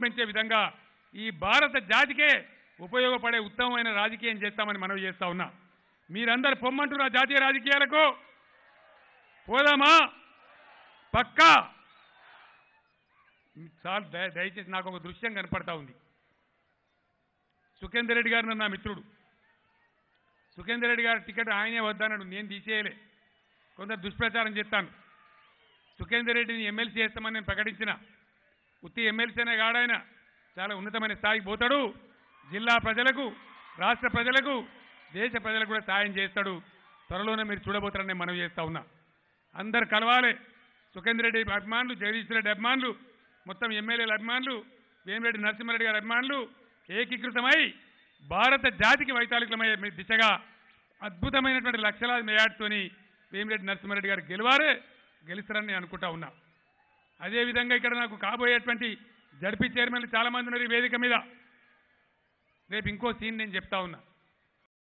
పెంచే విధంగా ఈ భారత జాతికే ఉపయోగపడే ఉత్తమమైన రాజకీయం చేస్తామని మనవి చేస్తా ఉన్నా. మీరందరూ పొమ్మంటున్న జాతీయ రాజకీయాలకు పోదామా? పక్కా. చాలా దయచేసి నాకు ఒక దృశ్యం కనపడతా ఉంది. సుఖేందర్ రెడ్డి గారు నా మిత్రుడు. సుఖేందర్ రెడ్డి గారి టికెట్ ఆయనే వద్దన్నాడు, నేను తీసేయలే. కొందరు దుష్ప్రచారం చేస్తాను. సుఖేందర్ రెడ్డిని ఎమ్మెల్సీ చేస్తామని నేను ప్రకటించిన. ఉత్తి ఎమ్మెల్సీ అనే కాడాయన చాలా ఉన్నతమైన స్థాయికి పోతాడు. జిల్లా ప్రజలకు, రాష్ట్ర ప్రజలకు, దేశ ప్రజలకు కూడా సాయం చేస్తాడు. త్వరలోనే మీరు చూడబోతారని నేను మనవి చేస్తా ఉన్నా. అందరు కలవాలి. సుఖేందర్ రెడ్డి అభిమానులు, జగదీష్ రెడ్డి అభిమానులు, మొత్తం ఎమ్మెల్యేల అభిమానులు, వేమిరెడ్డి నరసింహారెడ్డి గారి అభిమానులు ఏకీకృతమై భారత జాతికి వైతాళికమయ్యే దిశగా అద్భుతమైనటువంటి లక్షలాది మేయాడుతోని వేమిరెడ్డి నరసింహారెడ్డి గారు గెలుస్తారని నేను అనుకుంటా ఉన్నా. అదేవిధంగా ఇక్కడ నాకు కాబోయేటువంటి జడ్పీ చైర్మన్లు చాలామంది ఉన్నారు ఈ వేదిక మీద. రేపు ఇంకో సీన్ నేను చెప్తా ఉన్నా.